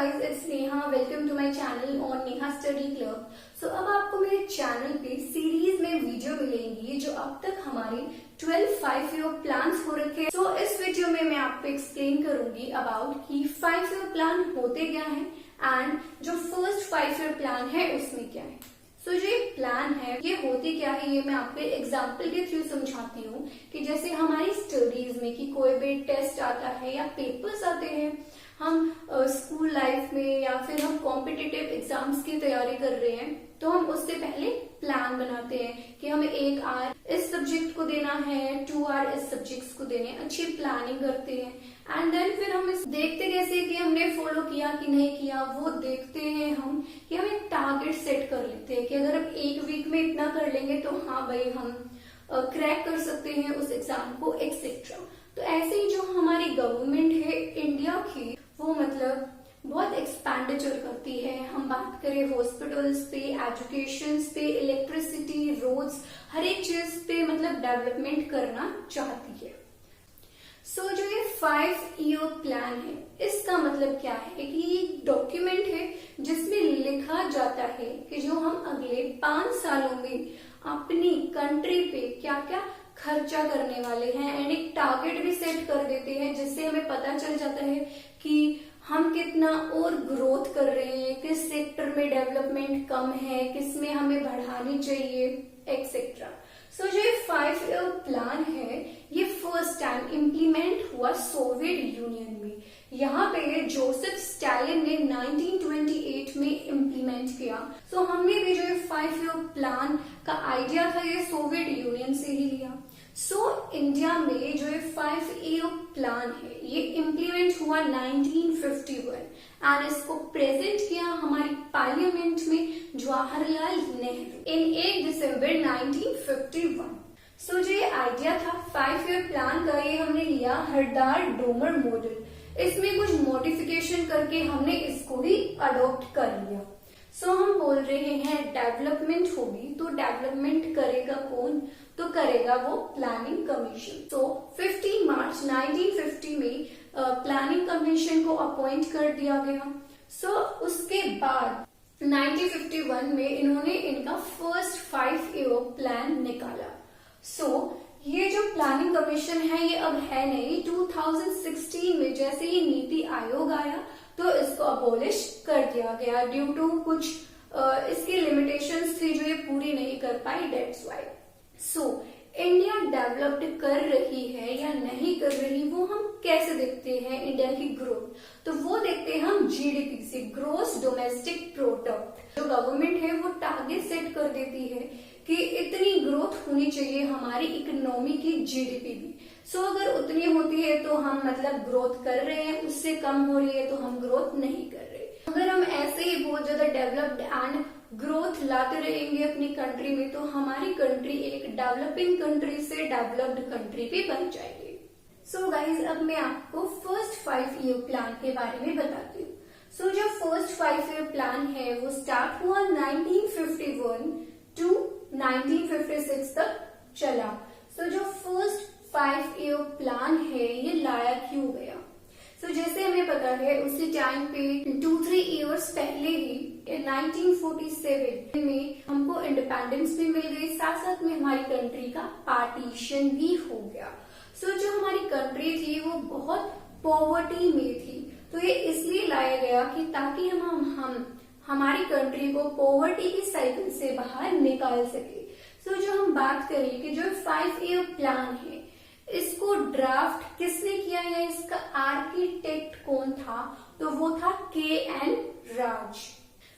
guys, it's Neha. Welcome to my channel on Neha Study Club. So अब आपको मेरे channel पे series में वीडियो मिलेंगी जो अब तक हमारे 12 5-year प्लान्स हो रखे हैं. So इस वीडियो में मैं आपको एक्सप्लेन करूंगी अबाउट कि 5-year प्लान होते क्या हैं एंड जो फर्स्ट 5-year प्लान है उसमें क्या है. सो जो ये प्लान है ये होती क्या है ये मैं आपको एग्जाम्पल के थ्रू समझाती हूँ कि जैसे हमारी स्टडीज में कि कोई भी टेस्ट आता है या पेपर्स आते हैं, हम स्कूल लाइफ में या फिर हम कॉम्पिटिटिव एग्जाम्स की तैयारी कर रहे हैं तो हम उससे पहले प्लान बनाते हैं कि हमें 1 आवर इस सब्जेक्ट को देना है, 2 आवर इस सब्जेक्ट्स को देने, अच्छी प्लानिंग करते हैं एंड देन फिर हम इस देखते कैसे कि हमने फॉलो किया कि नहीं किया वो देखते हैं हम कि हम एक टारगेट सेट कर लेते हैं कि अगर हम 1 वीक में इतना कर लेंगे तो हाँ भाई हम क्रैक कर सकते हैं उस एग्जाम को एक्सेट्रा. तो ऐसे ही जो हमारी गवर्नमेंट है इंडिया की वो मतलब बहुत एक्सपेंडिचर करती है. हम बात करें हॉस्पिटल्स पे, एजुकेशन पे, इलेक्ट्रिसिटी, रोड्स, हर एक चीज पे मतलब डेवलपमेंट करना चाहती है. सो जो ये 5-year प्लान है इसका मतलब क्या है कि ये डॉक्यूमेंट है जिसमें लिखा जाता है कि जो हम अगले 5 सालों में अपनी कंट्री पे क्या क्या खर्चा करने वाले हैं एंड एक टारगेट भी सेट कर देते हैं जिससे हमें पता चल जाता है कि हम कितना और ग्रोथ कर रहे हैं, किस सेक्टर में डेवलपमेंट कम है, किस में हमें बढ़ानी चाहिए एक्सेट्रा. सो जो ये 5-year प्लान है ये फर्स्ट टाइम इम्प्लीमेंट हुआ सोवियत यूनियन में. यहाँ पे जोसेफ स्टालिन ने 1928 में इम्प्लीमेंट किया. सो हमने भी जो ये 5-year प्लान का आइडिया था ये सोवियत यूनियन से ही लिया. सो इंडिया में जो ये 5-year प्लान है ये इम्प्लीमेंट हुआ 1951 एंड इसको प्रेजेंट किया हमारी पार्लियामेंट में जवाहरलाल नेहरू इन 1 दिसंबर 1951. सो जो ये आइडिया था 5-year प्लान का ये हमने लिया हरदार डोमर मॉडल. इसमें कुछ मॉडिफिकेशन करके हमने इसको ही अडॉप्ट कर लिया. सो हम बोल रहे हैं डेवलपमेंट होगी तो डेवलपमेंट करेगा कौन, तो करेगा वो प्लानिंग कमीशन. तो 15 मार्च 1950 में प्लानिंग कमीशन को अपॉइंट कर दिया गया. सो उसके बाद 1951 में इन्होंने इनका फर्स्ट 5-year प्लान निकाला. सो ये जो प्लानिंग कमीशन है ये अब है नहीं. 2016 में जैसे ही नीति आयोग आया तो इसको अबोलिश कर दिया गया ड्यू टू कुछ इसकी लिमिटेशंस थी जो ये पूरी नहीं कर पाई. That's why. So India developed कर रही है या नहीं कर रही वो हम कैसे देखते हैं इंडिया की ग्रोथ, तो वो देखते हैं हम जीडीपी से, ग्रोस डोमेस्टिक प्रोडक्ट. जो गवर्नमेंट है वो टारगेट सेट कर देती है कि इतनी ग्रोथ होनी चाहिए हमारी इकोनॉमी की, जीडीपी भी. सो अगर उतनी होती है तो हम मतलब ग्रोथ कर रहे हैं, उससे कम हो रही है तो हम ग्रोथ नहीं कर रहे. अगर हम ऐसे ही बहुत ज्यादा डेवलप्ड एंड ग्रोथ लाते रहेंगे अपनी कंट्री में तो हमारी कंट्री एक डेवलपिंग कंट्री से डेवलप्ड कंट्री भी बन जाएगी. सो गाइज अब मैं आपको फर्स्ट 5-year प्लान के बारे में बताती हूँ. सो जो फर्स्ट 5-year प्लान है वो स्टार्ट हुआ 1951 टू 1956 तक चला. सो जो फर्स्ट 5-year प्लान है ये लाया क्यों गया. सो जैसे हमें पता है उसी टाइम पे 2-3 years पहले ही 1947 में हमको इंडिपेंडेंस भी मिल गई, साथ साथ में हमारी कंट्री का पार्टीशन भी हो गया. सो जो हमारी कंट्री थी वो बहुत पॉवर्टी में थी तो ये इसलिए लाया गया कि ताकि हम हमारी कंट्री को पॉवर्टी की साइकिल से बाहर निकाल सके. सो जो हम बात करें कि जो 5-year प्लान है इसको ड्राफ्ट किसने किया या इसका आर्किटेक्ट कौन था, तो वो था के.एन. राज.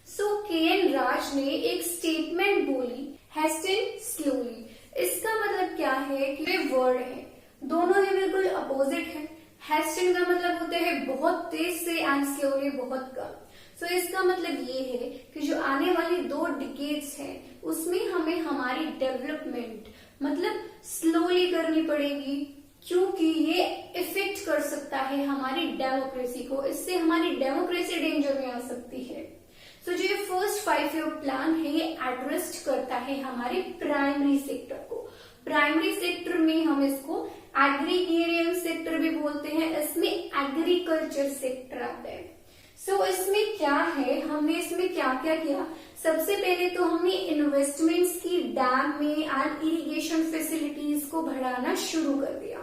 सो के.एन. राज ने एक स्टेटमेंट बोली हेस्टन स्लोली. इसका मतलब क्या है कि ये वर्ड है दोनों ही बिल्कुल अपोजिट है. हेस्टन का मतलब होता है बहुत तेज से एंड स्लोली बहुत कम. सो इसका मतलब ये है कि जो आने वाली 2 डिकेड्स है उसमें हमें हमारी डेवलपमेंट मतलब स्लोली करनी पड़ेगी क्योंकि ये इफेक्ट कर सकता है हमारी डेमोक्रेसी को. इससे हमारी डेमोक्रेसी डेंजर में आ सकती है. सो जो ये फर्स्ट 5-year प्लान है ये एड्रेस करता है हमारे प्राइमरी सेक्टर को. प्राइमरी सेक्टर में हम इसको एग्रीकेरियन सेक्टर भी बोलते हैं, इसमें एग्रीकल्चर सेक्टर आता है. सो इसमें क्या है, हमने इसमें क्या क्या किया। सबसे पहले तो हमने इन्वेस्टमेंट्स की डैम में एंड इरिगेशन फैसिलिटीज को बढ़ाना शुरू कर दिया।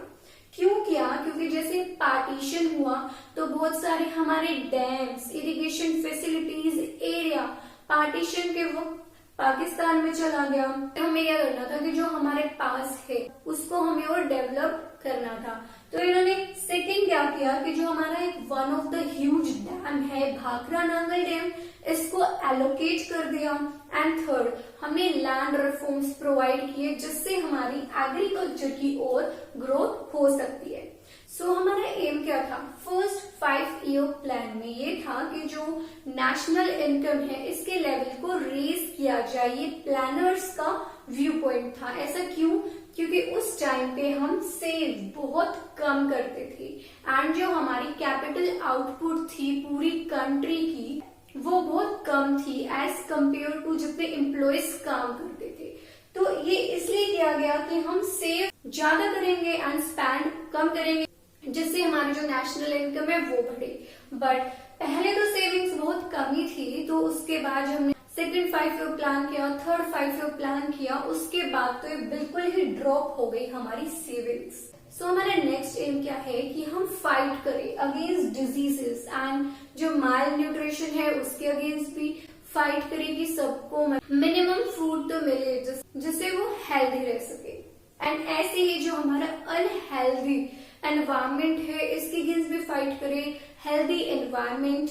क्यों किया? क्योंकि जैसे पार्टीशन हुआ तो बहुत सारे हमारे dams, irrigation facilities area partition के वक्त पाकिस्तान में चला गया। हमें क्या करना था कि जो हमारे पास है उसको हमें और डेवलप करना था। तो इन्होंने सेकंड क्या किया कि जो हमारा एक one of the huge dam है भाखरा नांगल डैम, इसको एलोकेट कर दिया। एंड थर्ड, हमने लैंड रिफॉर्म्स प्रोवाइड किए जिससे हमारी एग्रीकल्चर की ओर ग्रोथ हो सकती है। सो हमारा एम क्या था? फर्स्ट 5 ईयर प्लान में ये था कि जो नेशनल इनकम है इसके लेवल को रेज किया जाए। ये प्लानर्स का व्यू पॉइंट था। ऐसा क्यों? क्योंकि उस टाइम पे हम सेव बहुत कम करते थे एंड जो हमारी कैपिटल आउटपुट थी पूरी कंट्री की वो बहुत कम थी एज कंपेयर टू जितने एम्प्लॉयज काम करते थे। तो ये इसलिए किया गया कि हम सेव ज्यादा करेंगे एंड स्पेंड कम करेंगे जिससे हमारी जो नेशनल इनकम है वो बढ़े। बट पहले तो सेविंग्स बहुत कम ही थी, तो उसके बाद हमने सेकंड 5 ईयर प्लान किया, थर्ड 5 ईयर प्लान किया, उसके बाद तो ये बिल्कुल ही ड्रॉप हो गई हमारी सेविंग्स। सो हमारा नेक्स्ट एम क्या है कि हम फाइट करें अगेंस्ट डिजीजेस एंड जो माइल न्यूट्रिशन है उसके अगेंस्ट भी फाइट करें कि सबको मिनिमम फूड तो मिले जिससे वो हेल्दी रह सके। एंड ऐसे ही जो हमारा अनहेल्दी एनवायरमेंट है इसके अगेंस्ट भी फाइट करें, हेल्दी एनवायरमेंट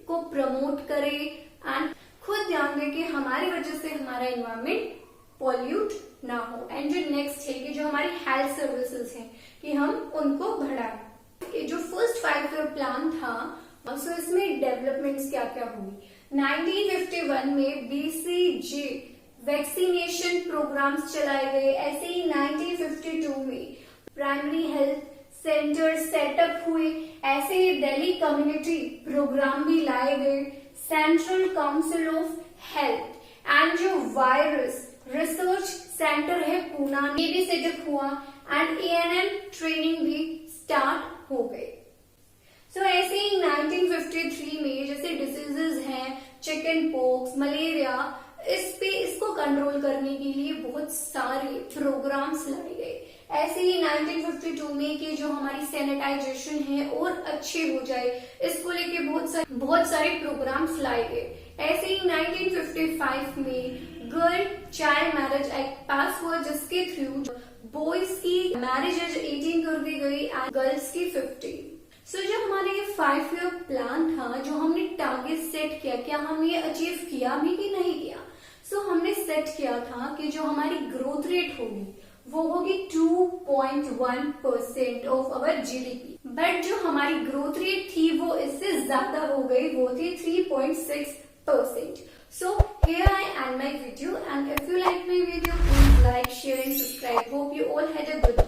को प्रमोट करें एंड खुद ध्यान दें कि हमारी वजह से हमारा एनवायरमेंट पॉल्यूट ना हो। एंड जो नेक्स्ट है कि जो हमारी हेल्थ सर्विसेज हैं कि हम उनको बढ़ाएं। जो फर्स्ट 5 ईयर प्लान था सो इसमें डेवलपमेंट्स क्या क्या हुई। 1951 में BCG वैक्सीनेशन प्रोग्राम्स चलाए गए। ऐसे ही 1952 में प्राइमरी हेल्थ सेंटर सेटअप हुए। ऐसे ही दिल्ली कम्युनिटी प्रोग्राम भी लाए गए। Central council of health and जो वायरस रिसर्च सेंटर है पूना ये भी सेटअप हुआ एंड ANM ट्रेनिंग भी स्टार्ट हो गई। सो ऐसे ही 1953 में जैसे डिसीजेज हैं चिकन पॉक्स, मलेरिया, इसको कंट्रोल करने के लिए बहुत सारे प्रोग्राम्स लाए गए। ऐसे ही 1952 में कि जो हमारी सैनिटाइजेशन है और अच्छी हो जाए इसको लेके बहुत सारे प्रोग्राम्स लाए गए। ऐसे ही 1955 में गर्ल चाइल्ड मैरिज एक्ट पास हुआ जिसके थ्रू बॉयज की मैरिज एज 18 कर दी गई एंड गर्ल्स की 15। सो जो हमारा ये 5 ईयर प्लान था जो हमने टारगेट सेट किया, क्या हम ये अचीव किया भी कि नहीं किया? सो हमने सेट किया था कि जो हमारी ग्रोथ रेट होगी वो होगी 2.1% ऑफ अवर GDP। बट जो हमारी ग्रोथ रेट थी वो इससे ज्यादा हो गई, वो थी 3.6%। So here I end my video and if you like my video please like, share and subscribe. Hope you all had a good